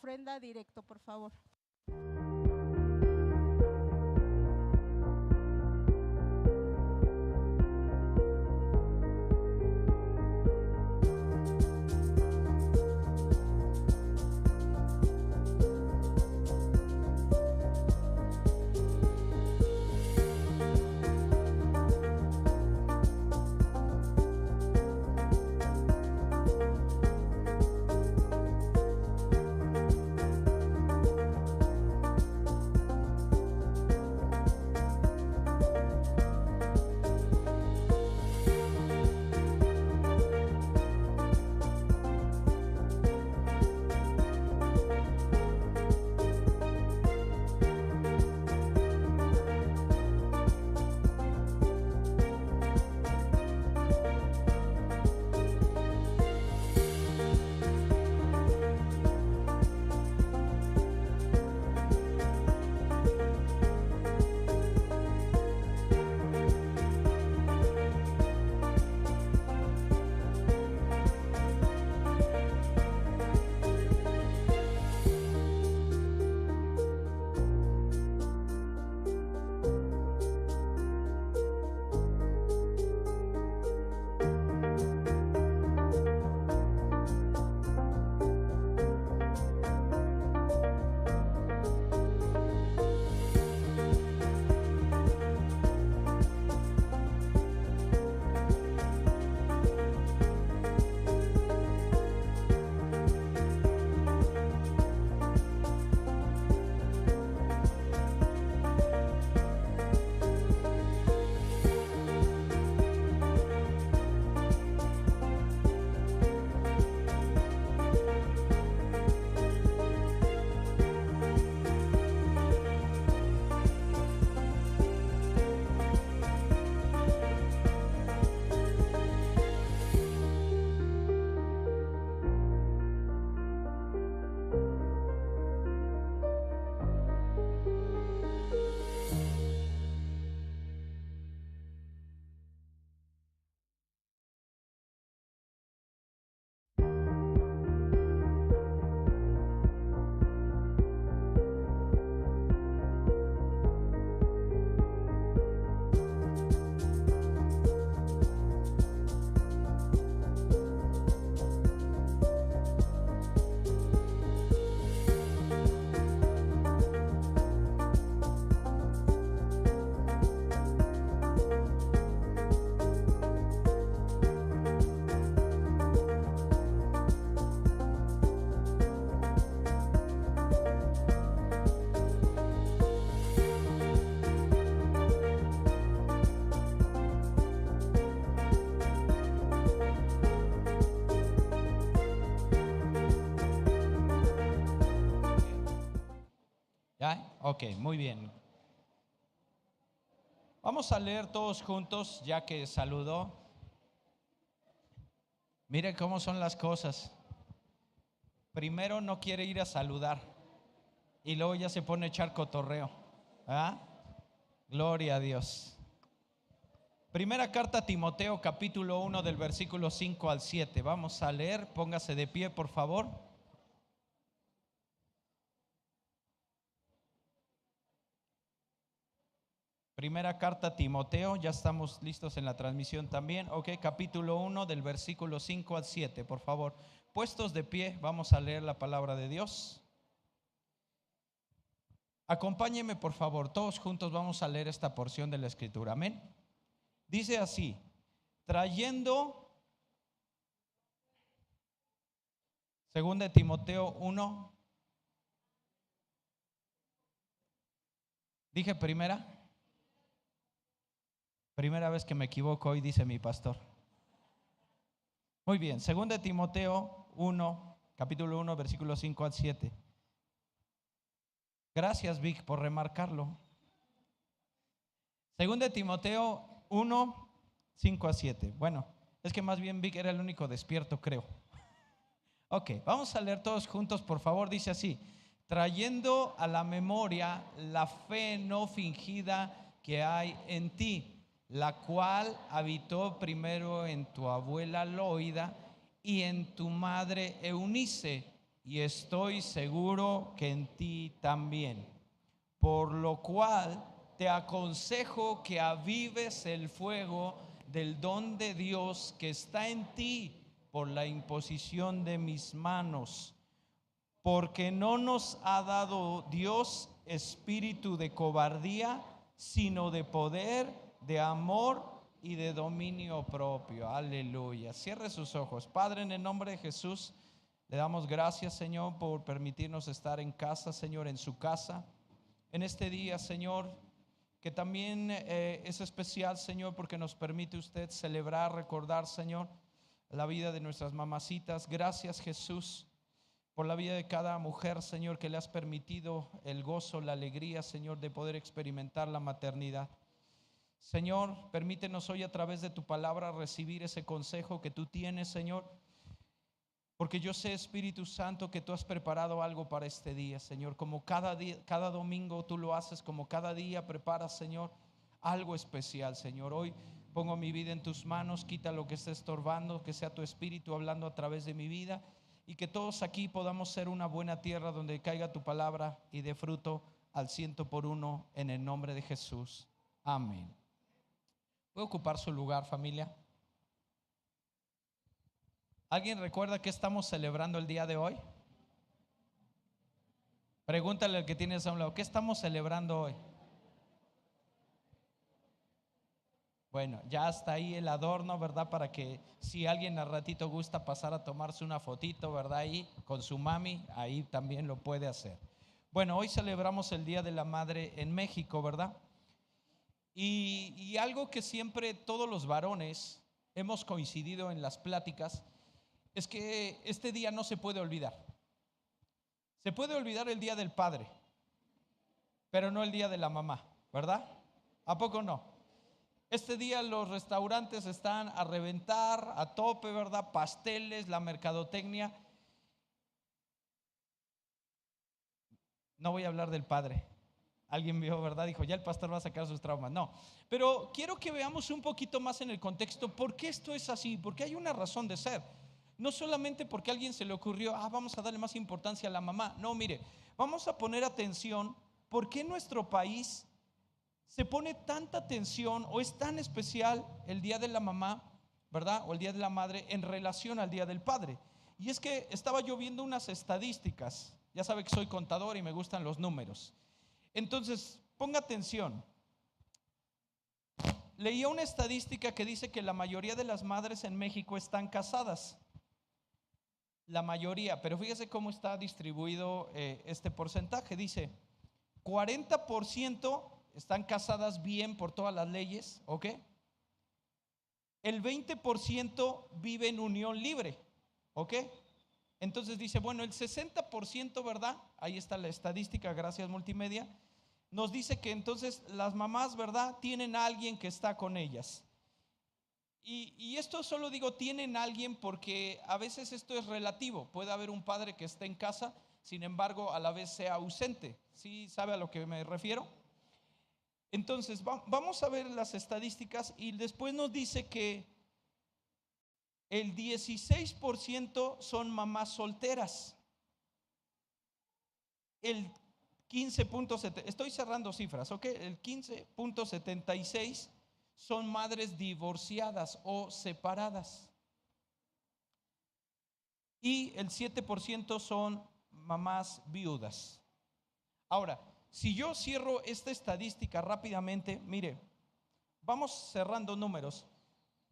ofrenda directo, por favor. ¿Ya? Ok, muy bien. Vamos a leer todos juntos, ya que saludó. Mire cómo son las cosas. Primero no quiere ir a saludar y luego ya se pone a echar cotorreo. ¿Ah? Gloria a Dios. Primera carta a Timoteo, capítulo 1, del versículo 5 al 7. Vamos a leer, póngase de pie, por favor. Primera carta a Timoteo, ya estamos listos en la transmisión también. Ok, capítulo 1 del versículo 5 al 7, por favor. Puestos de pie, vamos a leer la palabra de Dios. Acompáñenme, por favor, todos juntos vamos a leer esta porción de la Escritura. Amén. Dice así: trayendo, segunda de Timoteo 1, dije primera vez que me equivoco hoy, dice mi pastor. Muy bien, segunda de Timoteo 1, capítulo 1, versículo 5 al 7. Gracias, Vic, por remarcarlo. Segunda de Timoteo 1, 5 a 7. Bueno, es que más bien Vic era el único despierto, creo. Ok, vamos a leer todos juntos, por favor. Dice así: trayendo a la memoria la fe no fingida que hay en ti, la cual habitó primero en tu abuela Loida y en tu madre Eunice, y estoy seguro que en ti también. Por lo cual te aconsejo que avives el fuego del don de Dios que está en ti por la imposición de mis manos. Porque no nos ha dado Dios espíritu de cobardía, sino de poder, de amor y de dominio propio. Aleluya. Cierre sus ojos. Padre, en el nombre de Jesús, le damos gracias, Señor, por permitirnos estar en casa, Señor, en su casa. En este día, Señor, que también es especial, Señor, porque nos permite usted celebrar, recordar, Señor, la vida de nuestras mamacitas. Gracias, Jesús, por la vida de cada mujer, Señor, que le has permitido el gozo, la alegría, Señor, de poder experimentar la maternidad. Señor, permítenos hoy a través de tu palabra recibir ese consejo que tú tienes, Señor, porque yo sé, Espíritu Santo, que tú has preparado algo para este día, Señor. Como cada día, cada domingo tú lo haces, como cada día preparas, Señor, algo especial, Señor. Hoy pongo mi vida en tus manos, quita lo que esté estorbando, que sea tu Espíritu hablando a través de mi vida, y que todos aquí podamos ser una buena tierra donde caiga tu palabra y dé fruto al 100 por 1 en el nombre de Jesús. Amén. ¿Puedo ocupar su lugar, familia? ¿Alguien recuerda qué estamos celebrando el día de hoy? Pregúntale al que tienes a un lado, ¿qué estamos celebrando hoy? Bueno, ya está ahí el adorno, ¿verdad? Para que si alguien al ratito gusta pasar a tomarse una fotito, ¿verdad? Ahí con su mami, ahí también lo puede hacer. Bueno, hoy celebramos el Día de la Madre en México, ¿verdad? Y algo que siempre todos los varones hemos coincidido en las pláticas es que este día no se puede olvidar. Se puede olvidar el Día del Padre, pero no el Día de la Mamá, ¿verdad? ¿A poco no? Este día los restaurantes están a reventar, a tope, ¿verdad? Pasteles, la mercadotecnia. No voy a hablar del padre. Alguien vio, ¿verdad? Dijo, ya el pastor va a sacar sus traumas. No, pero quiero que veamos un poquito más en el contexto por qué esto es así, porque hay una razón de ser. No solamente porque a alguien se le ocurrió, vamos a darle más importancia a la mamá. No, mire, vamos a poner atención por qué en nuestro país se pone tanta atención o es tan especial el Día de la Mamá, ¿verdad? O el Día de la Madre en relación al Día del Padre. Y es que estaba yo viendo unas estadísticas. Ya sabe que soy contador y me gustan los números. Entonces, ponga atención. Leía una estadística que dice que la mayoría de las madres en México están casadas. La mayoría, pero fíjese cómo está distribuido este porcentaje. Dice, 40% están casadas bien por todas las leyes, ¿ok? El 20% vive en unión libre, ¿ok? Entonces dice, bueno, el 60%, ¿verdad? Ahí está la estadística, gracias Multimedia. Nos dice que entonces las mamás, ¿verdad? Tienen a alguien que está con ellas. Y esto solo digo, tienen a alguien porque a veces esto es relativo. Puede haber un padre que esté en casa, sin embargo, a la vez sea ausente. ¿Sí sabe a lo que me refiero? Entonces, vamos a ver las estadísticas y después nos dice que el 16% son mamás solteras. El 15.7, estoy cerrando cifras, ¿ok? El 15.76 son madres divorciadas o separadas. Y el 7% son mamás viudas. Ahora, si yo cierro esta estadística rápidamente, mire, vamos cerrando números.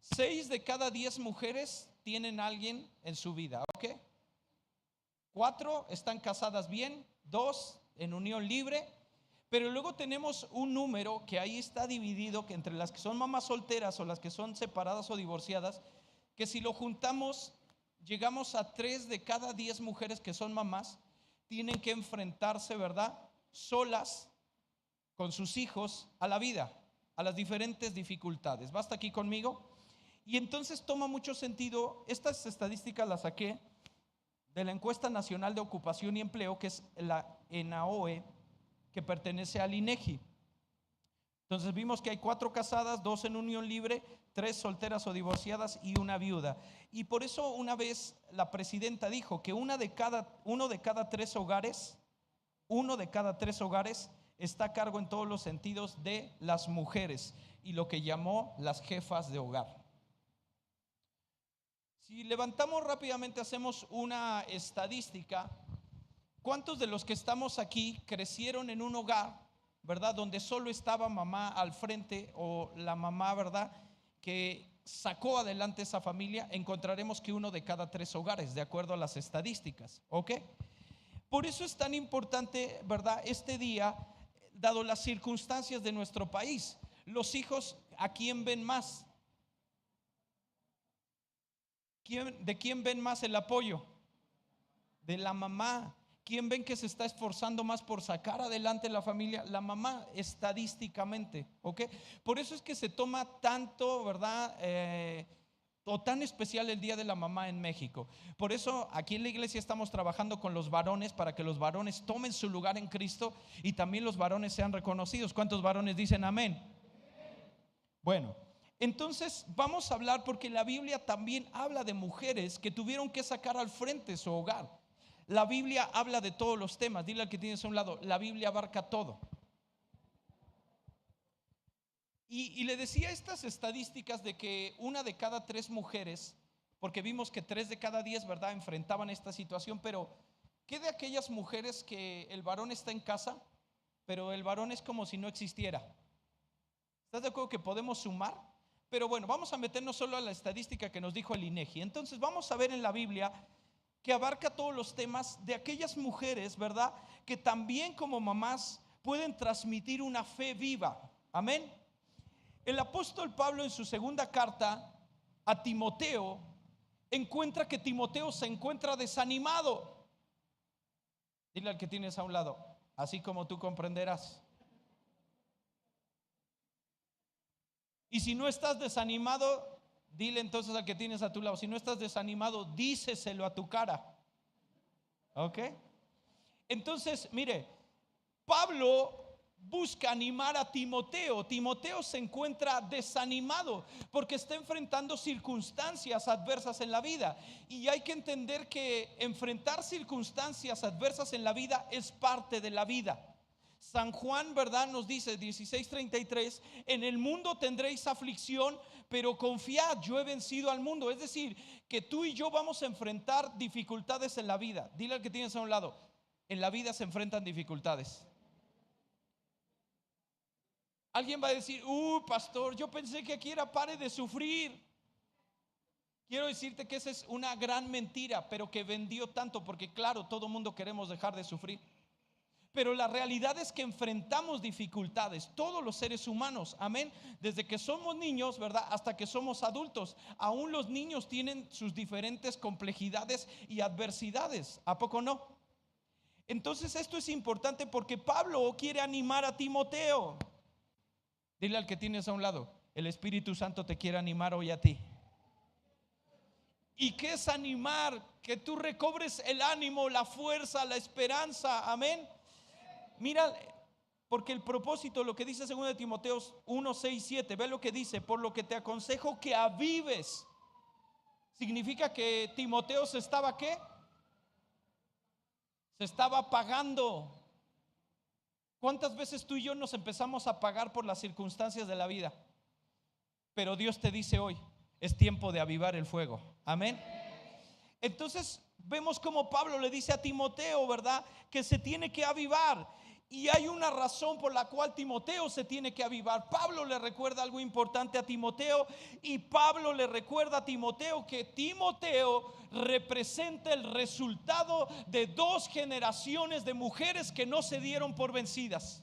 6 de cada 10 mujeres tienen a alguien en su vida, ¿ok? 4 están casadas bien, 2 en unión libre, pero luego tenemos un número que ahí está dividido, que entre las que son mamás solteras o las que son separadas o divorciadas, que si lo juntamos, llegamos a 3 de cada 10 mujeres que son mamás, tienen que enfrentarse, ¿verdad? Solas, con sus hijos, a la vida, a las diferentes dificultades. ¿Basta aquí conmigo? Y entonces toma mucho sentido. Estas estadísticas las saqué de la Encuesta Nacional de Ocupación y Empleo, que es la ENAOE, que pertenece al INEGI. Entonces vimos que hay 4 casadas, 2 en unión libre, 3 solteras o divorciadas y una viuda. Y por eso una vez la presidenta dijo que uno de cada 3 hogares, está a cargo en todos los sentidos de las mujeres, y lo que llamó las jefas de hogar. Si levantamos rápidamente, hacemos una estadística. ¿Cuántos de los que estamos aquí crecieron en un hogar, verdad, donde solo estaba mamá al frente, o la mamá, verdad, que sacó adelante esa familia? Encontraremos que 1 de cada 3 hogares, de acuerdo a las estadísticas, ¿ok? Por eso es tan importante, verdad, este día, dado las circunstancias de nuestro país. Los hijos, ¿a quién ven más? ¿De quién ven más el apoyo? De la mamá. ¿Quién ven que se está esforzando más por sacar adelante la familia? La mamá, estadísticamente, ¿ok? Por eso es que se toma tanto, ¿verdad? O tan especial el Día de la Mamá en México. Por eso aquí en la iglesia estamos trabajando con los varones, para que los varones tomen su lugar en Cristo y también los varones sean reconocidos. ¿Cuántos varones dicen amén? Bueno, entonces vamos a hablar, porque la Biblia también habla de mujeres que tuvieron que sacar al frente su hogar. La Biblia habla de todos los temas. Dile al que tienes a un lado, la Biblia abarca todo. Y le decía estas estadísticas de que 1 de cada 3 mujeres, porque vimos que 3 de cada 10, ¿verdad?, enfrentaban esta situación. Pero ¿qué de aquellas mujeres que el varón está en casa, pero el varón es como si no existiera? ¿Estás de acuerdo que podemos sumar? Pero bueno, vamos a meternos solo a la estadística que nos dijo el INEGI. Entonces vamos a ver en la Biblia que abarca todos los temas de aquellas mujeres, ¿verdad?, que también como mamás pueden transmitir una fe viva. Amén. El apóstol Pablo, en su segunda carta a Timoteo, encuentra que Timoteo se encuentra desanimado. Dile al que tienes a un lado, así como tú comprenderás. Y si no estás desanimado, dile entonces al que tienes a tu lado, si no estás desanimado, díceselo a tu cara. ¿Ok? Entonces, mire, Pablo busca animar a Timoteo. Timoteo se encuentra desanimado porque está enfrentando circunstancias adversas en la vida. Y hay que entender que enfrentar circunstancias adversas en la vida es parte de la vida. San Juan, ¿verdad?, nos dice 16:33: en el mundo tendréis aflicción, pero confiad, yo he vencido al mundo. Es decir, que tú y yo vamos a enfrentar dificultades en la vida. Dile al que tienes a un lado, en la vida se enfrentan dificultades. Alguien va a decir, pastor, yo pensé que aquí era pare de sufrir. Quiero decirte que esa es una gran mentira, pero que vendió tanto, porque claro, todo mundo queremos dejar de sufrir. Pero la realidad es que enfrentamos dificultades, todos los seres humanos, amén. Desde que somos niños, ¿verdad?, hasta que somos adultos. Aún los niños tienen sus diferentes complejidades y adversidades, ¿a poco no? Entonces esto es importante porque Pablo quiere animar a Timoteo. Dile al que tienes a un lado, el Espíritu Santo te quiere animar hoy a ti. ¿Y qué es animar? Que tú recobres el ánimo, la fuerza, la esperanza, amén. Mira, porque el propósito, lo que dice 2 de Timoteo 1, 6, 7, ve lo que dice: por lo que te aconsejo que avives. Significa que Timoteo se estaba, ¿qué? Se estaba apagando. ¿Cuántas veces tú y yo nos empezamos a apagar por las circunstancias de la vida? Pero Dios te dice hoy, es tiempo de avivar el fuego. Amén. Entonces vemos como Pablo le dice a Timoteo, ¿verdad?, que se tiene que avivar. Y hay una razón por la cual Timoteo se tiene que avivar. Pablo le recuerda algo importante a Timoteo, y Pablo le recuerda a Timoteo que Timoteo representa el resultado de 2 generaciones de mujeres que no se dieron por vencidas.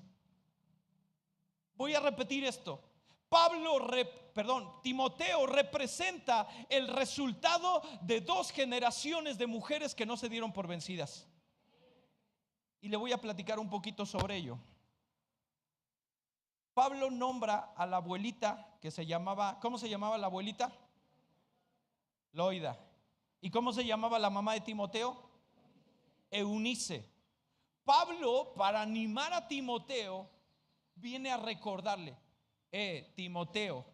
Voy a repetir esto. Timoteo representa el resultado de 2 generaciones de mujeres que no se dieron por vencidas. Y le voy a platicar un poquito sobre ello. Pablo nombra a la abuelita que se llamaba, ¿cómo se llamaba la abuelita? Loida. ¿Y cómo se llamaba la mamá de Timoteo? Eunice. Pablo, para animar a Timoteo, viene a recordarle: Timoteo,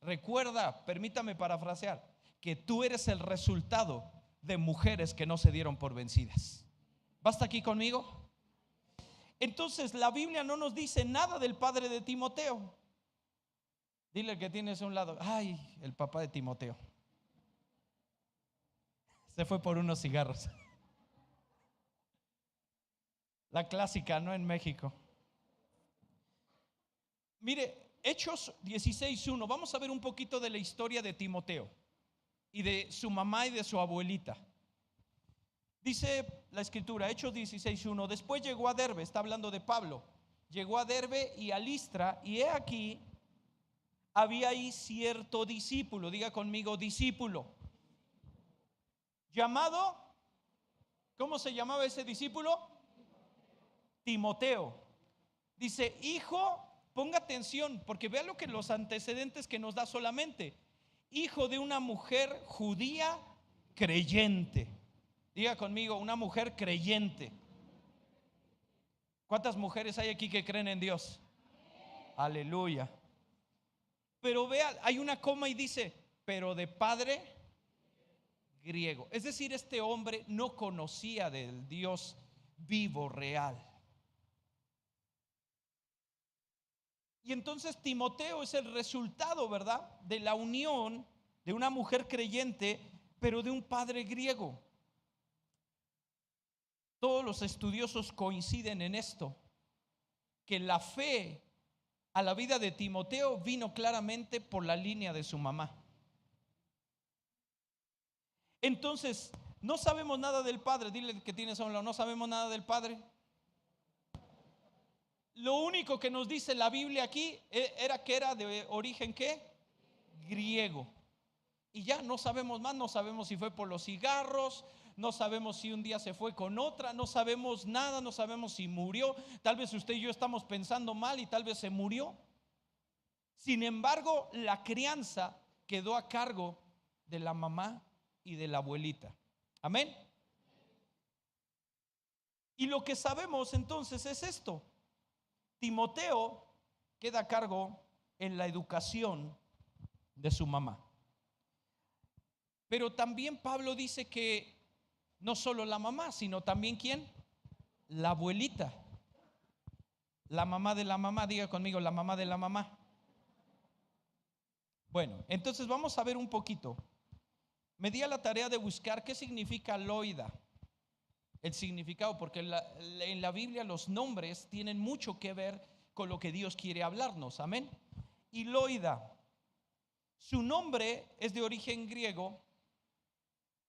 Recuerda, permítame parafrasear, que tú eres el resultado de mujeres que no se dieron por vencidas. ¿Basta aquí conmigo? Entonces la Biblia no nos dice nada del padre de Timoteo. Dile al que tienes a un lado: ay, el papá de Timoteo se fue por unos cigarros. La clásica, ¿no? En México. Mire, Hechos 16:1. Vamos a ver un poquito de la historia de Timoteo y de su mamá y de su abuelita. Dice la escritura, Hechos 16:1: después llegó a Derbe, está hablando de Pablo, llegó a Derbe y a Listra, y he aquí, había ahí cierto discípulo, diga conmigo, discípulo, llamado, ¿cómo se llamaba ese discípulo? Timoteo. Dice, hijo, ponga atención, porque vea lo que los antecedentes que nos da solamente: hijo de una mujer judía creyente. Diga conmigo, una mujer creyente. ¿Cuántas mujeres hay aquí que creen en Dios? Aleluya. Pero vea, hay una coma y dice, pero de padre griego. Es decir, este hombre no conocía del Dios vivo, real. Y entonces Timoteo es el resultado, ¿verdad?, de la unión de una mujer creyente, pero de un padre griego. Todos los estudiosos coinciden en esto, que la fe a la vida de Timoteo vino claramente por la línea de su mamá. Entonces, no sabemos nada del padre. Dile que tienes a un lado, no sabemos nada del padre. Lo único que nos dice la Biblia aquí era que era de origen ¿qué? Griego. Y ya no sabemos más, no sabemos si fue por los cigarros, no sabemos si un día se fue con otra, no sabemos nada, no sabemos si murió. Tal vez usted y yo estamos pensando mal y tal vez se murió. Sin embargo, la crianza quedó a cargo de la mamá y de la abuelita. Amén. Y lo que sabemos entonces es esto: Timoteo queda a cargo en la educación de su mamá. Pero también Pablo dice que no solo la mamá, sino también ¿quién? La abuelita. La mamá de la mamá, diga conmigo, la mamá de la mamá. Bueno, entonces vamos a ver un poquito. Me di a la tarea de buscar qué significa Loida, el significado, porque en la Biblia los nombres tienen mucho que ver con lo que Dios quiere hablarnos. Amén. Y Loida, su nombre es de origen griego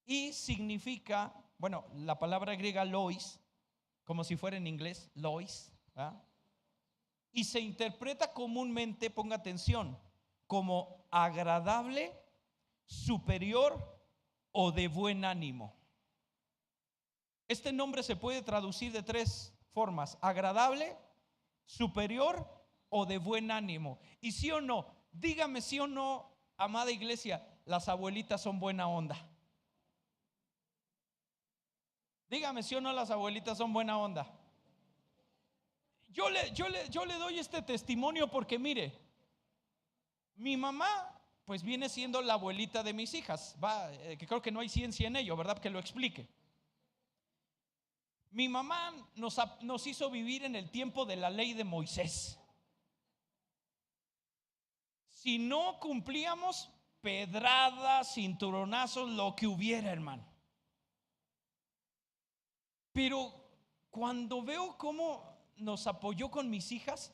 y significa, bueno, la palabra griega lois, como si fuera en inglés, lois, ¿verdad? Y se interpreta comúnmente, ponga atención, como agradable, superior o de buen ánimo. Este nombre se puede traducir de tres formas: agradable, superior o de buen ánimo. Y sí o no, dígame sí o no, amada iglesia, las abuelitas son buena onda. Dígame si o no, las abuelitas son buena onda. Yo le doy este testimonio porque mire, mi mamá pues viene siendo la abuelita de mis hijas. Que creo que no hay ciencia en ello, ¿verdad? Que lo explique. Mi mamá nos hizo vivir en el tiempo de la ley de Moisés. Si no cumplíamos, pedradas, cinturonazos, lo que hubiera, hermano. Pero cuando veo cómo nos apoyó con mis hijas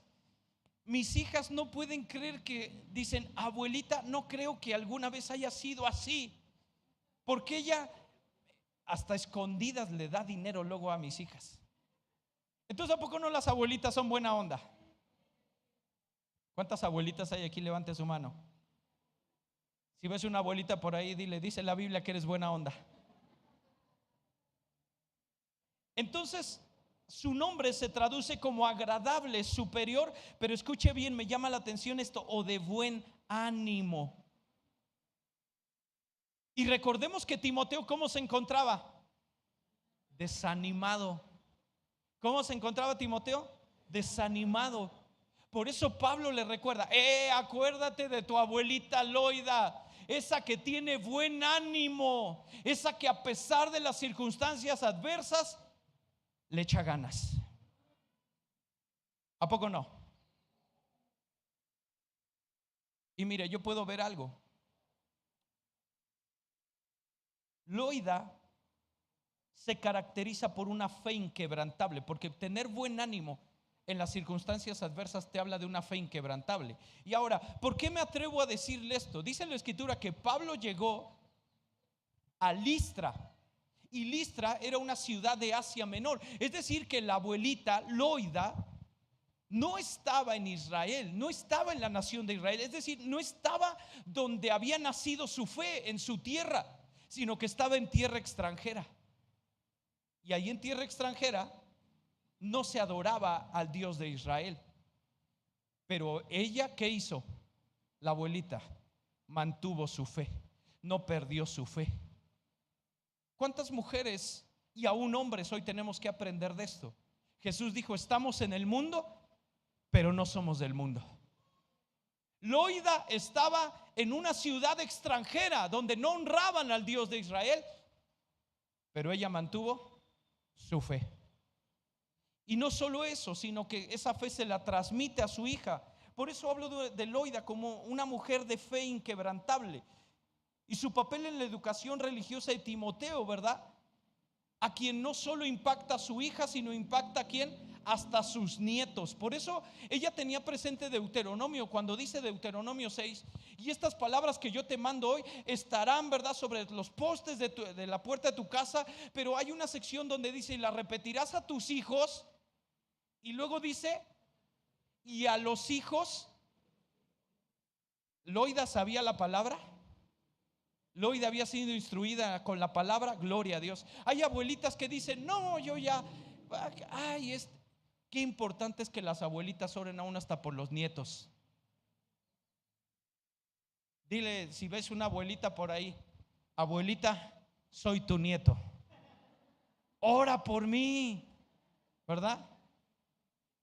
no pueden creer que dicen, abuelita, no creo que alguna vez haya sido así, porque ella hasta escondidas le da dinero luego a mis hijas. Entonces, ¿a poco no las abuelitas son buena onda? ¿Cuántas abuelitas hay aquí? Levante su mano. Si ves una abuelita por ahí, dile, dice la Biblia que eres buena onda. Entonces, su nombre se traduce como agradable, superior, pero escuche bien, me llama la atención esto, o de buen ánimo. Y recordemos que Timoteo, ¿cómo se encontraba? Desanimado. ¿Cómo se encontraba Timoteo? Desanimado. Por eso Pablo le recuerda, acuérdate de tu abuelita Loida, esa que tiene buen ánimo, esa que a pesar de las circunstancias adversas le echa ganas. ¿A poco no? Y mire, yo puedo ver algo. Loida se caracteriza por una fe inquebrantable, porque tener buen ánimo en las circunstancias adversas te habla de una fe inquebrantable. Y ahora, ¿por qué me atrevo a decirle esto? Dice en la escritura que Pablo llegó a Listra, y Listra era una ciudad de Asia Menor. Es decir, que la abuelita Loida no estaba en Israel, no estaba en la nación de Israel, es decir, no estaba donde había nacido su fe, en su tierra, sino que estaba en tierra extranjera. Y ahí en tierra extranjera no se adoraba al Dios de Israel. Pero ella, ¿qué hizo? La abuelita mantuvo su fe, no perdió su fe. ¿Cuántas mujeres y aún hombres hoy tenemos que aprender de esto? Jesús dijo, estamos en el mundo, pero no somos del mundo. Loida estaba en una ciudad extranjera donde no honraban al Dios de Israel, pero ella mantuvo su fe. Y no solo eso, sino que esa fe se la transmite a su hija. Por eso hablo de Loida como una mujer de fe inquebrantable. Y su papel en la educación religiosa de Timoteo, ¿verdad? A quien no solo impacta a su hija, sino impacta a quien, hasta sus nietos. Por eso ella tenía presente Deuteronomio, cuando dice Deuteronomio 6, y estas palabras que yo te mando hoy estarán, ¿verdad?, sobre los postes de la puerta de tu casa. Pero hay una sección donde dice, y la repetirás a tus hijos, y luego dice, y a los hijos. Loida sabía la palabra. Loida había sido instruida con la palabra, gloria a Dios. Hay abuelitas que dicen, no, yo ya, qué importante es que las abuelitas oren aún hasta por los nietos. Dile, si ves una abuelita por ahí, abuelita, soy tu nieto, ora por mí, ¿verdad?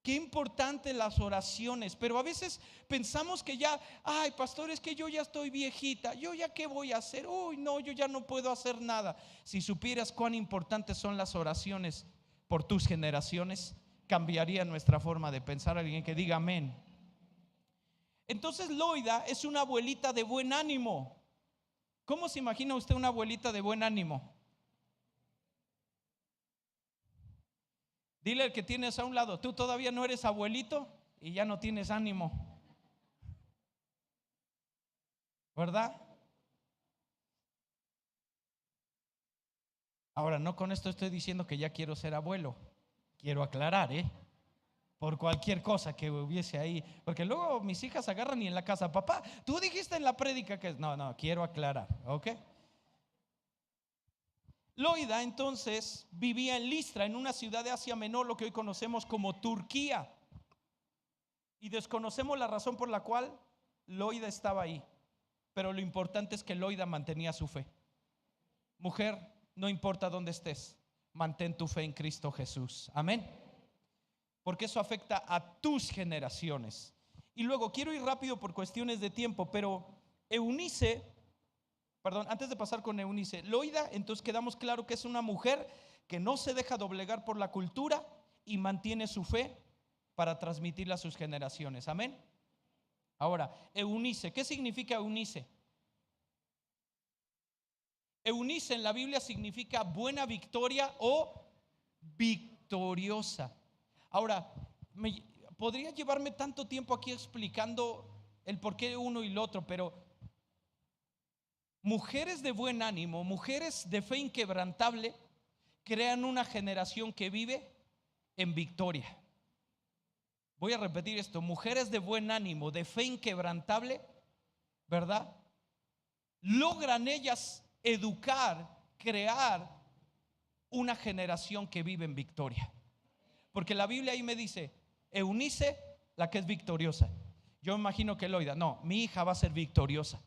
Qué importante las oraciones. Pero a veces pensamos que ya, ay, pastor, es que yo ya estoy viejita, yo ya qué voy a hacer, uy, no, yo ya no puedo hacer nada. Si supieras cuán importantes son las oraciones por tus generaciones, cambiaría nuestra forma de pensar. Alguien que diga amén. Entonces Loida es una abuelita de buen ánimo. ¿Cómo se imagina usted una abuelita de buen ánimo? Dile al que tienes a un lado, tú todavía no eres abuelito y ya no tienes ánimo, ¿verdad? Ahora, no con esto estoy diciendo que ya quiero ser abuelo. Quiero aclarar, por cualquier cosa que hubiese ahí, porque luego mis hijas agarran y en la casa, papá, tú dijiste en la prédica que no, quiero aclarar, ¿ok? Loida entonces vivía en Listra, en una ciudad de Asia Menor, lo que hoy conocemos como Turquía. Y desconocemos la razón por la cual Loida estaba ahí, pero lo importante es que Loida mantenía su fe. Mujer, no importa dónde estés, mantén tu fe en Cristo Jesús. Amén. Porque eso afecta a tus generaciones. Y luego quiero ir rápido por cuestiones de tiempo, pero antes de pasar con Eunice, Loida, entonces quedamos claro que es una mujer que no se deja doblegar por la cultura y mantiene su fe para transmitirla a sus generaciones. Amén. Ahora, Eunice, ¿qué significa Eunice? Eunice en la Biblia significa buena victoria o victoriosa. Ahora, podría llevarme tanto tiempo aquí explicando el porqué de uno y el otro, pero mujeres de buen ánimo, mujeres de fe inquebrantable, crean una generación que vive en victoria. Voy a repetir esto: mujeres de buen ánimo, de fe inquebrantable, ¿verdad? Logran ellas educar, crear una generación que vive en victoria. Porque la Biblia ahí me dice, Eunice, la que es victoriosa. Yo imagino que Loida, no, mi hija va a ser victoriosa.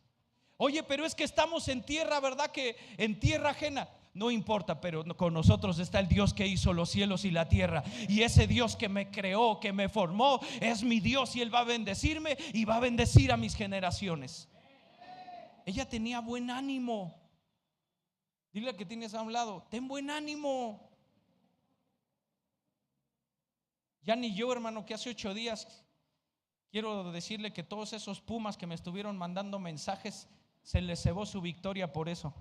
Oye, pero es que estamos en tierra, ¿verdad? Que en tierra ajena. No importa, pero con nosotros está el Dios que hizo los cielos y la tierra. Y ese Dios que me creó, que me formó, es mi Dios y Él va a bendecirme y va a bendecir a mis generaciones. Ella tenía buen ánimo. Dile al que tienes a un lado: ten buen ánimo. Ya ni yo, hermano, que hace 8 días quiero decirle que todos esos pumas que me estuvieron mandando mensajes, se les cebó su victoria por eso.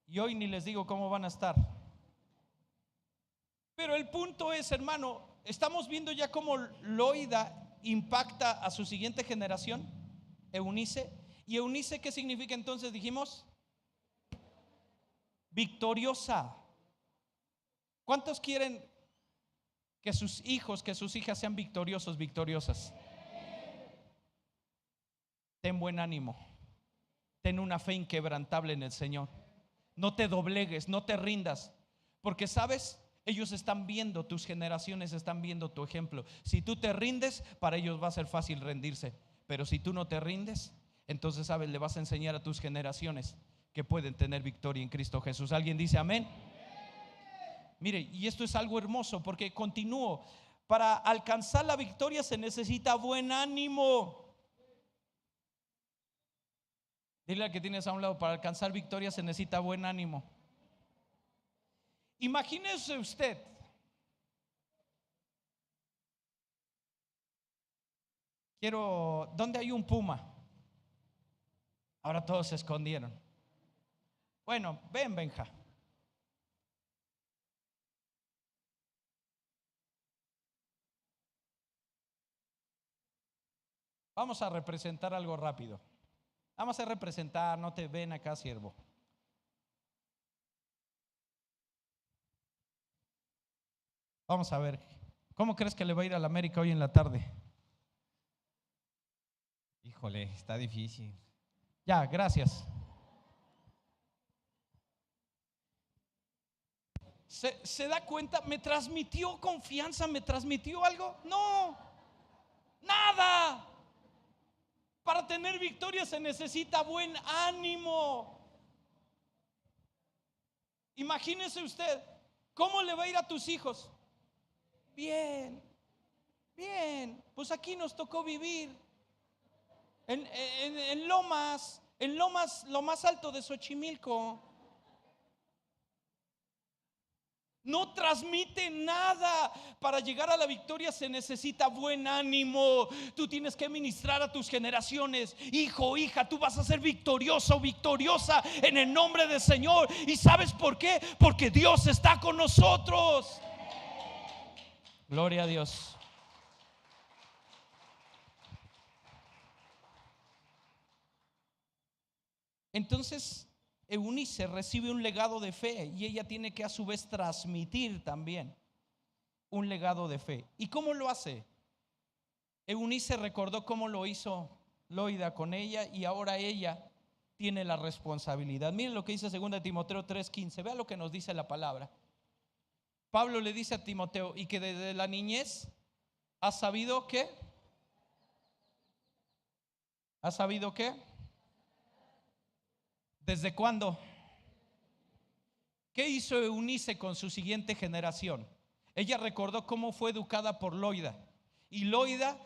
Y hoy ni les digo cómo van a estar. Pero el punto es, hermano, estamos viendo ya cómo Loida impacta a su siguiente generación, Eunice. ¿Y Eunice qué significa entonces? Dijimos, victoriosa. ¿Cuántos quieren que sus hijos, que sus hijas sean victoriosos, victoriosas? Ten buen ánimo. Ten una fe inquebrantable en el Señor. No te doblegues, no te rindas, porque sabes, ellos están viendo, tus generaciones están viendo tu ejemplo. Si tú te rindes, para ellos va a ser fácil rendirse. Pero si tú no te rindes, entonces sabes, le vas a enseñar a tus generaciones que pueden tener victoria en Cristo Jesús. ¿Alguien dice amén? Mire, y esto es algo hermoso, porque continúo. Para alcanzar la victoria se necesita buen ánimo. Dile al que tienes a un lado: para alcanzar victoria se necesita buen ánimo. Imagínese usted ¿dónde hay un puma? Ahora todos se escondieron. Bueno, ven, Benja. Vamos a representar algo rápido. Vamos a representar, no te ven acá, siervo. Vamos a ver, ¿cómo crees que le va a ir a la América hoy en la tarde? Híjole, está difícil. Ya, gracias. ¿Se da cuenta? ¿Me transmitió confianza? ¿Me transmitió algo? No, nada. Para tener victoria se necesita buen ánimo. Imagínese usted, ¿cómo le va a ir a tus hijos? Bien, bien. Pues aquí nos tocó vivir en Lomas, lo más alto de Xochimilco. No transmite nada. Para llegar a la victoria se necesita buen ánimo. Tú tienes que ministrar a tus generaciones: hijo, hija, tú vas a ser victorioso, victoriosa en el nombre del Señor. ¿Y sabes por qué? Porque Dios está con nosotros. Gloria a Dios. Entonces Eunice recibe un legado de fe y ella tiene que a su vez transmitir también un legado de fe. ¿Y cómo lo hace? Eunice recordó cómo lo hizo Loida con ella, y ahora ella tiene la responsabilidad. Miren lo que dice 2 Timoteo 3:15. Vea lo que nos dice la palabra. Pablo le dice a Timoteo: y que desde la niñez has sabido ¿qué? ¿Has sabido qué? ¿Desde cuándo? ¿Qué hizo Eunice con su siguiente generación? Ella recordó cómo fue educada por Loida. Y Loida,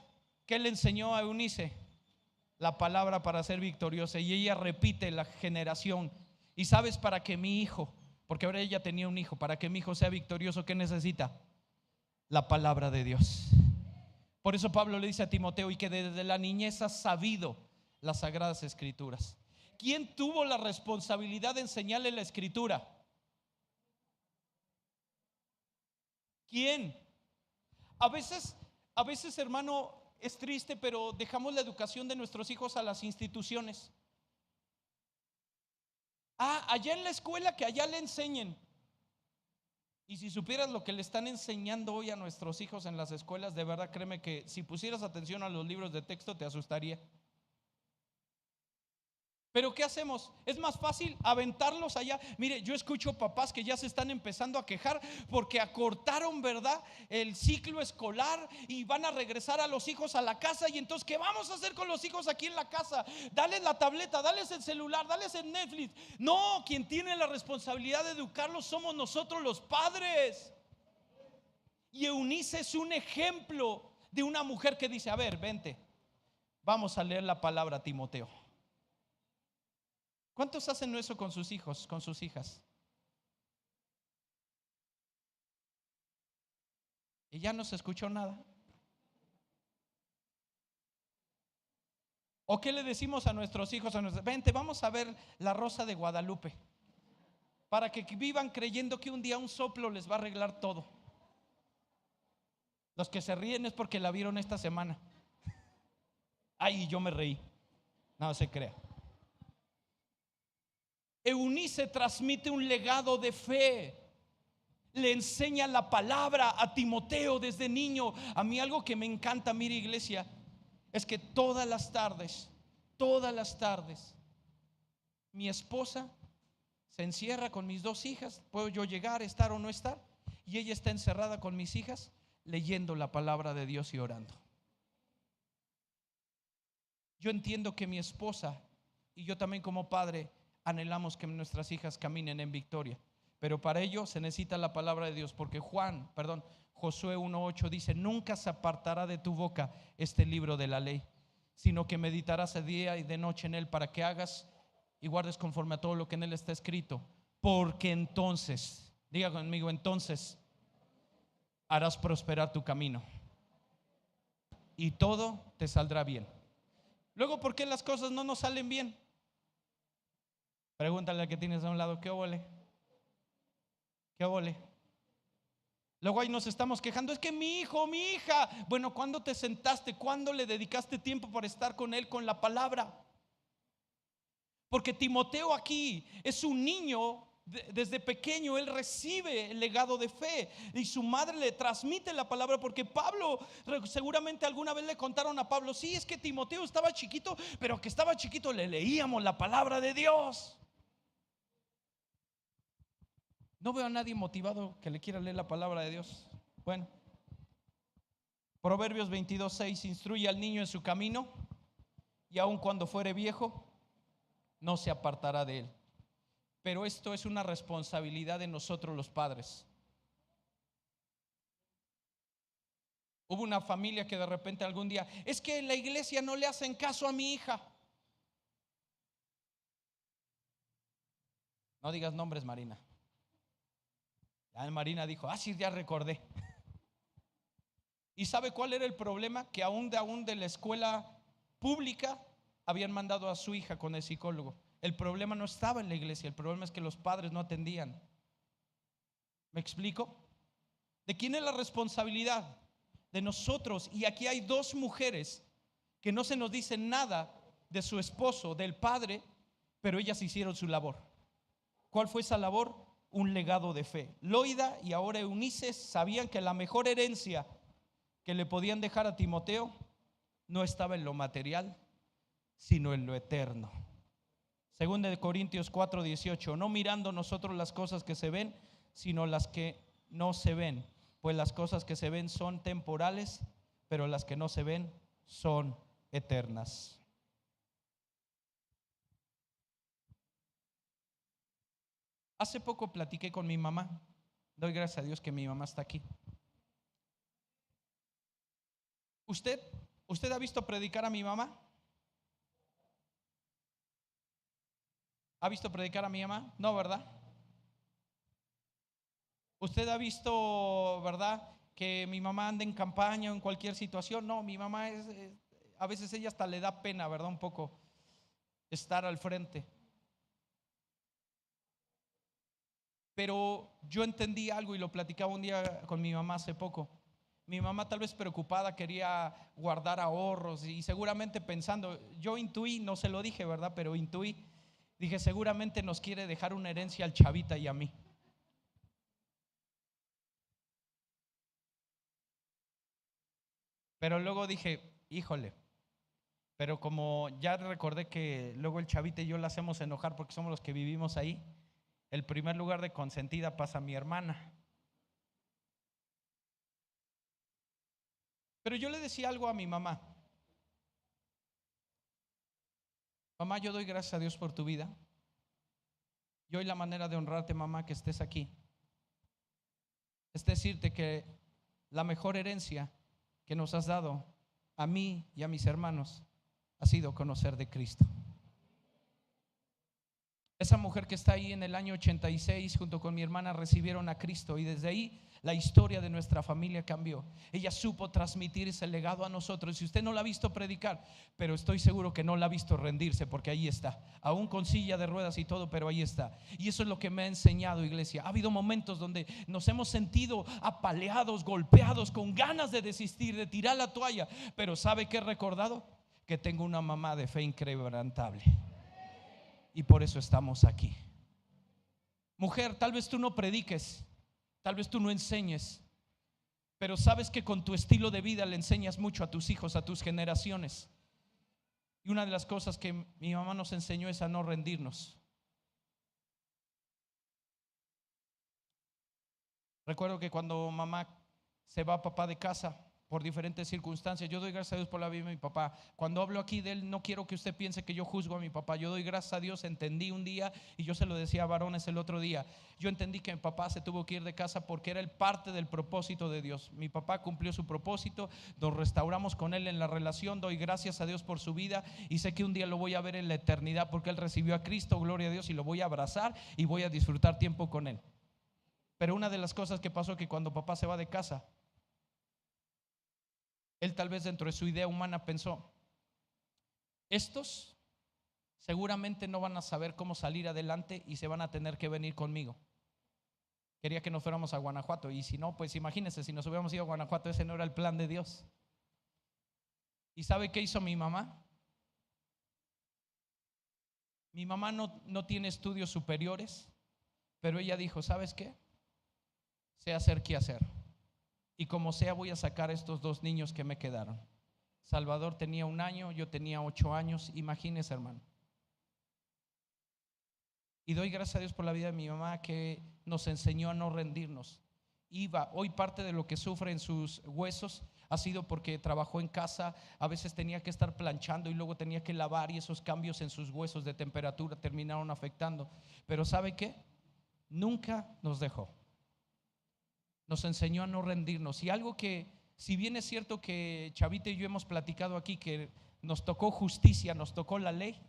¿qué le enseñó a Eunice? La palabra para ser victoriosa. Y ella repite la generación. Y sabes, para que mi hijo, porque ahora ella tenía un hijo, para que mi hijo sea victorioso, ¿qué necesita? La palabra de Dios. Por eso Pablo le dice a Timoteo: y que desde la niñez has sabido las sagradas escrituras. ¿Quién tuvo la responsabilidad de enseñarle la escritura? ¿Quién? A veces, hermano, es triste, pero dejamos la educación de nuestros hijos a las instituciones. Allá en la escuela, que allá le enseñen. Y si supieras lo que le están enseñando hoy a nuestros hijos en las escuelas, de verdad, créeme que si pusieras atención a los libros de texto te asustaría. Pero ¿qué hacemos? Es más fácil aventarlos allá. Mire, yo escucho papás que ya se están empezando a quejar porque acortaron, ¿verdad?, el ciclo escolar y van a regresar a los hijos a la casa. Y entonces, ¿qué vamos a hacer con los hijos aquí en la casa? Dales la tableta, dales el celular, dales el Netflix. No, quien tiene la responsabilidad de educarlos somos nosotros los padres. Y Eunice es un ejemplo de una mujer que dice: a ver, vente, vamos a leer la palabra, Timoteo. ¿Cuántos hacen eso con sus hijos, con sus hijas? Y ya no se escuchó nada. ¿O qué le decimos a nuestros hijos? Vente, vamos a ver La Rosa de Guadalupe, para que vivan creyendo que un día un soplo les va a arreglar todo. Los que se ríen es porque la vieron esta semana. Ay, yo me reí. No se crea. Eunice transmite un legado de fe. Le enseña la palabra a Timoteo desde niño. A mí algo que me encanta, mire iglesia, es que todas las tardes, mi esposa se encierra con mis dos hijas. Puedo yo llegar, estar o no estar, y ella está encerrada con mis hijas leyendo la palabra de Dios y orando. Yo entiendo que mi esposa y yo también como padre anhelamos que nuestras hijas caminen en victoria, pero para ello se necesita la palabra de Dios, porque Josué 1:8 dice: nunca se apartará de tu boca este libro de la ley, sino que meditarás de día y de noche en él, para que hagas y guardes conforme a todo lo que en él está escrito, porque entonces, diga conmigo, entonces harás prosperar tu camino y todo te saldrá bien. Luego, ¿por qué las cosas no nos salen bien? Pregúntale al que tienes a un lado: ¿qué óvole? ¿Qué óvole? Luego ahí nos estamos quejando: es que mi hijo, mi hija. Bueno, ¿cuándo te sentaste? ¿Cuándo le dedicaste tiempo para estar con él, con la palabra? Porque Timoteo aquí es un niño. Desde pequeño él recibe el legado de fe y su madre le transmite la palabra, porque Pablo, seguramente alguna vez le contaron a Pablo: sí, es que Timoteo estaba chiquito, pero que estaba chiquito le leíamos la palabra de Dios. No veo a nadie motivado que le quiera leer la palabra de Dios. Bueno, Proverbios 22:6: instruye al niño en su camino, y aun cuando fuere viejo no se apartará de él. Pero esto es una responsabilidad de nosotros los padres. Hubo una familia que de repente algún día: es que en la iglesia no le hacen caso a mi hija. No digas nombres, Marina. Ya Marina dijo: sí, ya recordé. ¿Y sabe cuál era el problema? Que aún de la escuela pública habían mandado a su hija con el psicólogo. El problema no estaba en la iglesia, el problema es que los padres no atendían. ¿Me explico? ¿De quién es la responsabilidad? De nosotros. Y aquí hay dos mujeres que no se nos dice nada de su esposo, del padre, pero ellas hicieron su labor. ¿Cuál fue esa labor? Un legado de fe. Loida y ahora Eunice sabían que la mejor herencia que le podían dejar a Timoteo no estaba en lo material, sino en lo eterno. Segunda de Corintios 4:18: no mirando nosotros las cosas que se ven, sino las que no se ven, pues las cosas que se ven son temporales, pero las que no se ven son eternas. Hace poco platiqué con mi mamá. Doy gracias a Dios que mi mamá está aquí. ¿Usted ha visto predicar a mi mamá? ¿Ha visto predicar a mi mamá? No, ¿verdad? ¿Usted ha visto, verdad, que mi mamá anda en campaña o en cualquier situación? No, mi mamá a veces ella hasta le da pena, ¿verdad? Un poco estar al frente. Pero yo entendí algo y lo platicaba un día con mi mamá hace poco. Mi mamá, tal vez preocupada, quería guardar ahorros y seguramente pensando, yo intuí, no se lo dije, ¿verdad? Pero intuí, dije: seguramente nos quiere dejar una herencia al chavita y a mí. Pero luego dije: híjole, Pero como ya recordé que luego el chavita y yo la hacemos enojar porque somos los que vivimos ahí, el primer lugar de consentida pasa a mi hermana. Pero yo le decía algo a mi mamá: mamá, yo doy gracias a Dios por tu vida. Y hoy la manera de honrarte, mamá, que estés aquí, es decirte que la mejor herencia que nos has dado a mí y a mis hermanos ha sido conocer de Cristo. Esa mujer que está ahí en el año 86 junto con mi hermana recibieron a Cristo, y desde ahí la historia de nuestra familia cambió. Ella supo transmitir ese legado a nosotros. Si usted no la ha visto predicar, pero estoy seguro que no la ha visto rendirse, porque ahí está, aún con silla de ruedas y todo, pero ahí está. Y eso es lo que me ha enseñado, iglesia. Ha habido momentos donde nos hemos sentido apaleados, golpeados, con ganas de desistir, de tirar la toalla, pero ¿sabe qué he recordado? Que tengo una mamá de fe inquebrantable. Y por eso estamos aquí. Mujer, tal vez tú no prediques, tal vez tú no enseñes, pero sabes que con tu estilo de vida le enseñas mucho a tus hijos, a tus generaciones. Y una de las cosas que mi mamá nos enseñó es a no rendirnos. Recuerdo que cuando mamá se va, papá, de casa por diferentes circunstancias, yo doy gracias a Dios por la vida de mi papá. Cuando hablo aquí de él, no quiero que usted piense que yo juzgo a mi papá. Yo doy gracias a Dios. Entendí un día, y yo se lo decía a varones el otro día, yo entendí que mi papá se tuvo que ir de casa porque era el parte del propósito de Dios. Mi papá cumplió su propósito, nos restauramos con él en la relación. Doy gracias a Dios por su vida, y sé que un día lo voy a ver en la eternidad, porque él recibió a Cristo, gloria a Dios, y lo voy a abrazar y voy a disfrutar tiempo con él. Pero una de las cosas que pasó, que cuando papá se va de casa, él tal vez dentro de su idea humana pensó: estos seguramente no van a saber cómo salir adelante y se van a tener que venir conmigo. Quería que nos fuéramos a Guanajuato, y si no, pues imagínense, si nos hubiéramos ido a Guanajuato, ese no era el plan de Dios. ¿Y sabe qué hizo mi mamá? Mi mamá no tiene estudios superiores, pero ella dijo: ¿sabes qué? Sé hacer qué hacer, y como sea voy a sacar a estos dos niños que me quedaron. Salvador tenía 1 año, yo tenía 8 años, imagínese, hermano. Y doy gracias a Dios por la vida de mi mamá, que nos enseñó a no rendirnos. Hoy parte de lo que sufre en sus huesos ha sido porque trabajó en casa, a veces tenía que estar planchando y luego tenía que lavar, y esos cambios en sus huesos de temperatura terminaron afectando. Pero ¿sabe qué? Nunca nos dejó. Nos enseñó a no rendirnos. Y algo que, si bien es cierto que Chavita y yo hemos platicado aquí que nos tocó justicia, nos tocó la ley,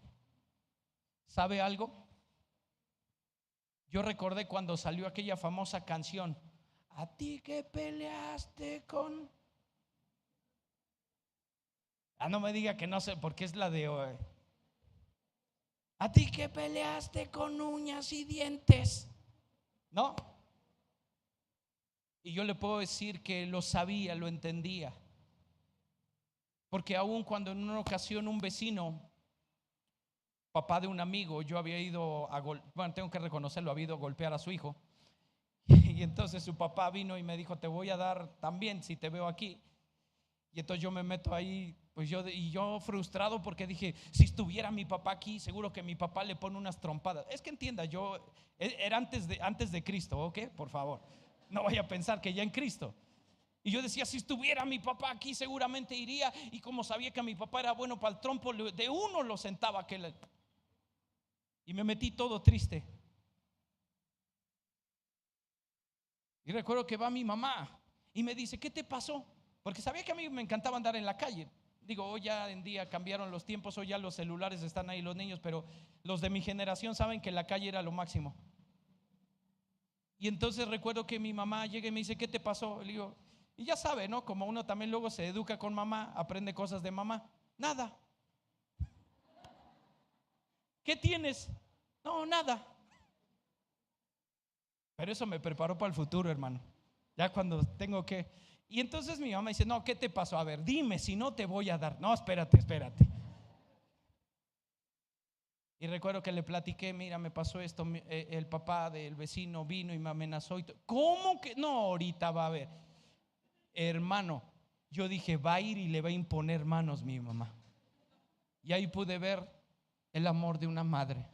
¿sabe algo? Yo recordé cuando salió aquella famosa canción: a ti que peleaste con... no me diga que no sé, porque es la de hoy. A ti que peleaste con uñas y dientes, ¿no? Y yo le puedo decir que lo sabía, lo entendía, porque aún cuando en una ocasión un vecino, papá de un amigo, yo había ido a bueno, tengo que reconocerlo, había ido a golpear a su hijo, y entonces su papá vino y me dijo: te voy a dar también si te veo aquí. Y entonces yo me meto ahí, pues yo frustrado, porque dije: si estuviera mi papá aquí, seguro que mi papá le pone unas trompadas. Es que entienda, yo era antes de Cristo, ¿ok? Por favor, no vaya a pensar que ya en Cristo. Y yo decía: si estuviera mi papá aquí, seguramente iría. Y como sabía que mi papá era bueno para el trompo, de uno lo sentaba aquel. Y me metí todo triste. Y recuerdo que va mi mamá y me dice: ¿qué te pasó? Porque sabía que a mí me encantaba andar en la calle. Digo, hoy ya en día cambiaron los tiempos, hoy ya los celulares están ahí, los niños, pero los de mi generación saben que la calle era lo máximo. Y entonces recuerdo que mi mamá llega y me dice: ¿qué te pasó? Le digo, y ya sabe, ¿no? Como uno también luego se educa con mamá, aprende cosas de mamá. Nada. ¿Qué tienes? No, nada. Pero eso me preparó para el futuro, hermano. Ya cuando tengo que... Y entonces mi mamá dice: no, ¿qué te pasó? A ver, dime, si no te voy a dar. No, espérate. Y recuerdo que le platiqué: mira, me pasó esto, el papá del vecino vino y me amenazó. ¿Cómo que no? Ahorita va a ver. Hermano, yo dije: va a ir y le va a imponer manos mi mamá. Y ahí pude ver el amor de una madre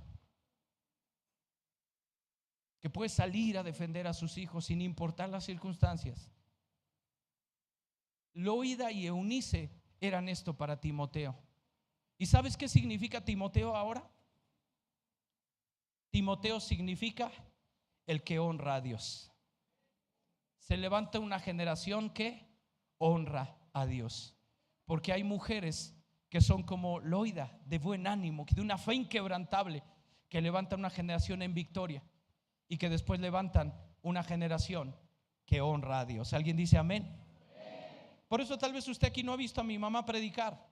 que puede salir a defender a sus hijos sin importar las circunstancias. Loida y Eunice eran esto para Timoteo. ¿Y sabes qué significa Timoteo ahora? Timoteo significa el que honra a Dios. Se levanta una generación que honra a Dios, porque hay mujeres que son como Loida, de buen ánimo, de una fe inquebrantable, que levantan una generación en victoria y que después levantan una generación que honra a Dios. ¿Alguien dice amén? Por eso tal vez usted aquí no ha visto a mi mamá predicar,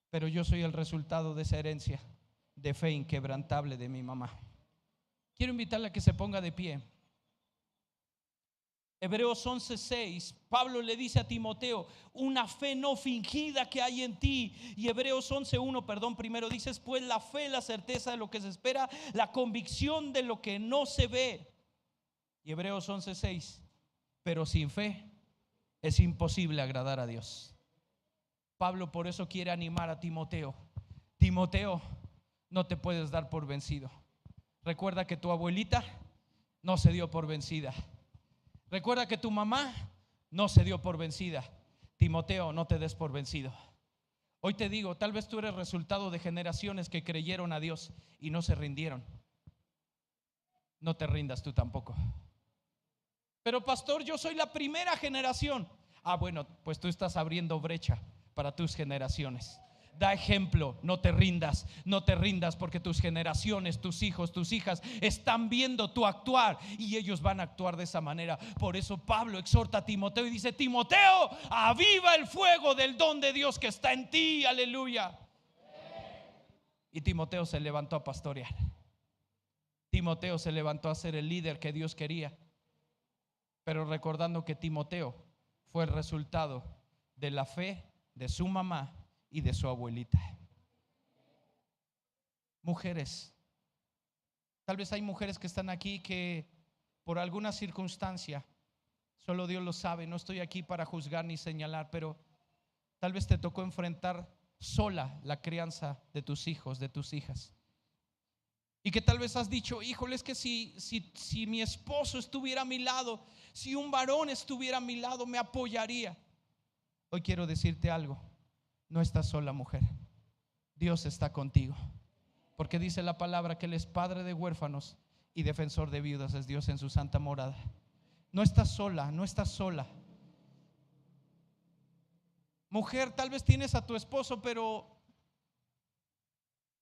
pero yo soy el resultado de esa herencia de fe inquebrantable de mi mamá. Quiero invitarle a que se ponga de pie. Hebreos 11:6, Pablo le dice a Timoteo, una fe no fingida que hay en ti. Y Hebreos 11:1, primero dice, pues la fe, la certeza de lo que se espera, la convicción de lo que no se ve. Y Hebreos 11:6, pero sin fe es imposible agradar a Dios. Pablo por eso quiere animar a Timoteo. Timoteo, no te puedes dar por vencido. Recuerda que tu abuelita no se dio por vencida. Recuerda que tu mamá no se dio por vencida. Timoteo, no te des por vencido. Hoy te digo, tal vez tú eres resultado de generaciones que creyeron a Dios y no se rindieron. No te rindas tú tampoco. Pero pastor, yo soy la primera generación. Bueno, pues tú estás abriendo brecha para tus generaciones. Da ejemplo, no te rindas, no te rindas, porque tus generaciones, tus hijos, tus hijas están viendo tu actuar y ellos van a actuar de esa manera. Por eso Pablo exhorta a Timoteo y dice, Timoteo, aviva el fuego del don de Dios que está en ti, aleluya. Y Timoteo se levantó a pastorear. Timoteo se levantó a ser el líder que Dios quería, pero recordando que Timoteo fue el resultado de la fe de su mamá y de su abuelita. Mujeres, tal vez hay mujeres que están aquí que por alguna circunstancia, solo Dios lo sabe, no estoy aquí para juzgar ni señalar, pero tal vez te tocó enfrentar sola la crianza de tus hijos, de tus hijas. Y que tal vez has dicho, híjole, es que si mi esposo estuviera a mi lado, si un varón estuviera a mi lado, me apoyaría. Hoy quiero decirte algo. No estás sola, mujer. Dios está contigo. Porque dice la palabra que Él es padre de huérfanos y defensor de viudas. Es Dios en su santa morada. No estás sola, no estás sola. Mujer, tal vez tienes a tu esposo, pero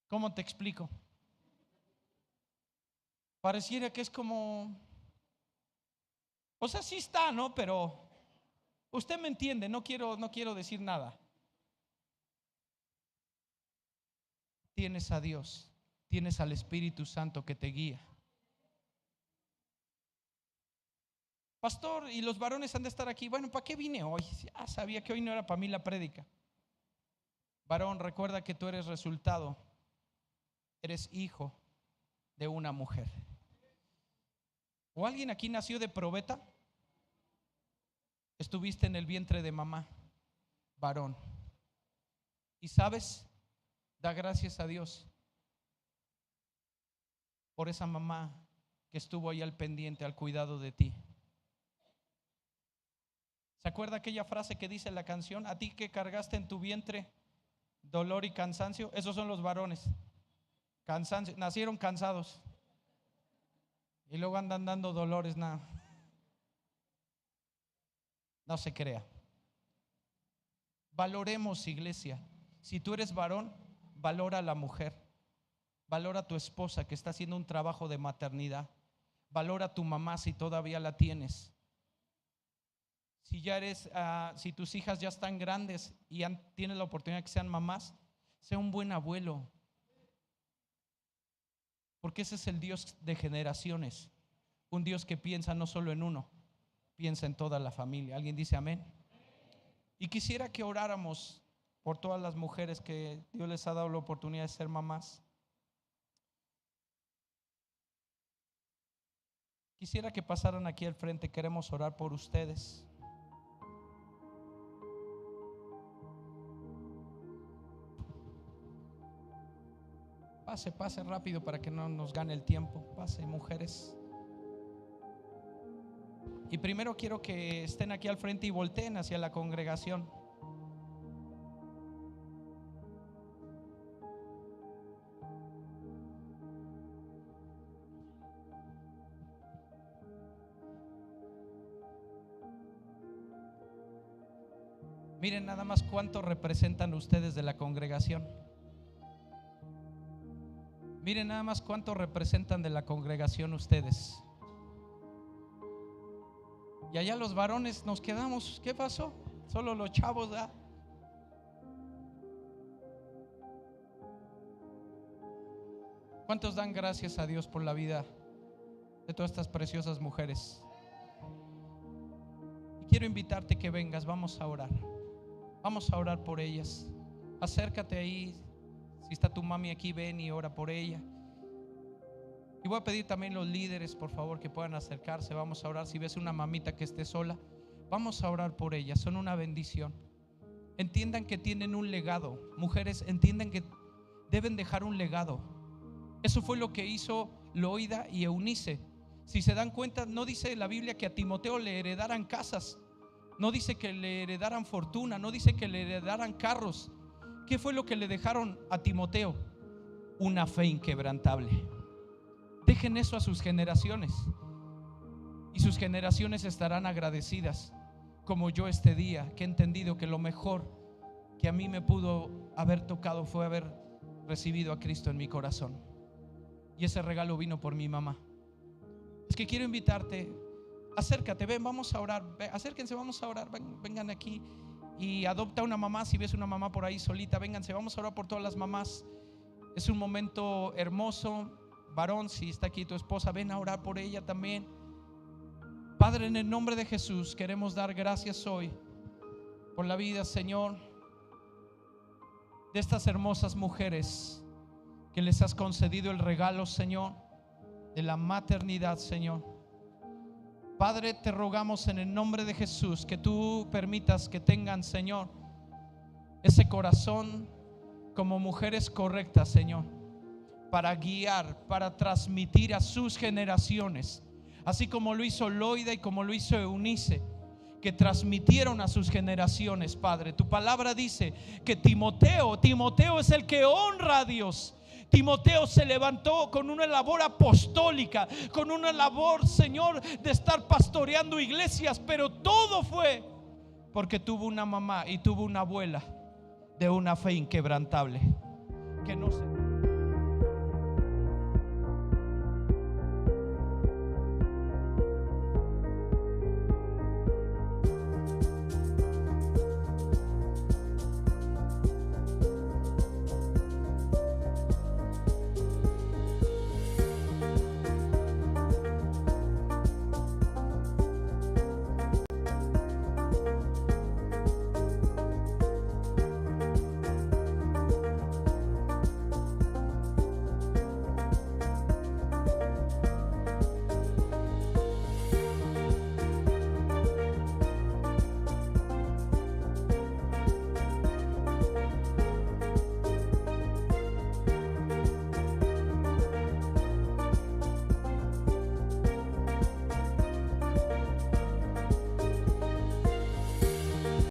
¿cómo te explico? Pareciera que es como, o sea, sí está, ¿no? Pero usted me entiende, no quiero decir nada. Tienes a Dios, tienes al Espíritu Santo que te guía. Pastor, y los varones han de estar aquí. Bueno, ¿para qué vine hoy? Sabía que hoy no era para mí la prédica. Varón, recuerda que tú eres resultado, eres hijo de una mujer. ¿O alguien aquí nació de probeta? Estuviste en el vientre de mamá, varón. Y sabes, da gracias a Dios por esa mamá que estuvo ahí al pendiente, al cuidado de ti. ¿Se acuerda aquella frase que dice la canción? A ti que cargaste en tu vientre dolor y cansancio. Esos son los varones. Cansancio, nacieron cansados y luego andan dando dolores. No se crea. Valoremos, iglesia. Si tú eres varón, valora a la mujer. Valora a tu esposa que está haciendo un trabajo de maternidad. Valora a tu mamá si todavía la tienes. Si ya eres, si tus hijas ya están grandes y tienes la oportunidad de que sean mamás, sea un buen abuelo. Porque ese es el Dios de generaciones. Un Dios que piensa no solo en uno, piensa en toda la familia. ¿Alguien dice amén? Y quisiera que oráramos por todas las mujeres que Dios les ha dado la oportunidad de ser mamás. Quisiera que pasaran aquí al frente. Queremos orar por ustedes. Pase rápido para que no nos gane el tiempo. Pase, mujeres. Y primero quiero que estén aquí al frente y volteen hacia la congregación. Miren nada más cuánto representan ustedes de la congregación. Miren nada más cuánto representan de la congregación ustedes. Y allá los varones nos quedamos. ¿Qué pasó? Solo los chavos, ¿verdad? ¿Cuántos dan gracias a Dios por la vida de todas estas preciosas mujeres? Y quiero invitarte que vengas, vamos a orar. Vamos a orar por ellas. Acércate ahí. Si está tu mami aquí, ven y ora por ella. Y voy a pedir también los líderes, por favor, que puedan acercarse. Vamos a orar. Si ves una mamita que esté sola, vamos a orar por ella. Son una bendición. Entiendan que tienen un legado. Mujeres, entiendan que deben dejar un legado. Eso fue lo que hizo Loida y Eunice. Si se dan cuenta, no dice la Biblia que a Timoteo le heredaran casas, no dice que le heredaran fortuna, no dice que le heredaran carros. ¿Qué fue lo que le dejaron a Timoteo? Una fe inquebrantable. Dejen eso a sus generaciones, y sus generaciones estarán agradecidas, como yo este día, que he entendido que lo mejor que a mí me pudo haber tocado fue haber recibido a Cristo en mi corazón. Y ese regalo vino por mi mamá. Es que quiero invitarte, acércate, ven, vamos a orar, acérquense, vamos a orar, vengan aquí y adopta una mamá. Si ves una mamá por ahí solita, vénganse, vamos a orar por todas las mamás. Es un momento hermoso. Varón, si está aquí tu esposa, ven a orar por ella también. Padre, en el nombre de Jesús queremos dar gracias hoy por la vida, Señor, de estas hermosas mujeres que les has concedido el regalo, Señor, de la maternidad, Señor. Padre, te rogamos en el nombre de Jesús que tú permitas que tengan, Señor, ese corazón como mujeres correctas, Señor, para guiar, para transmitir a sus generaciones, así como lo hizo Loida y como lo hizo Eunice, que transmitieron a sus generaciones. Padre, tu palabra dice que Timoteo es el que honra a Dios. Timoteo se levantó con una labor apostólica, con una labor, Señor, de estar pastoreando iglesias, pero todo fue porque tuvo una mamá y tuvo una abuela de una fe inquebrantable que no se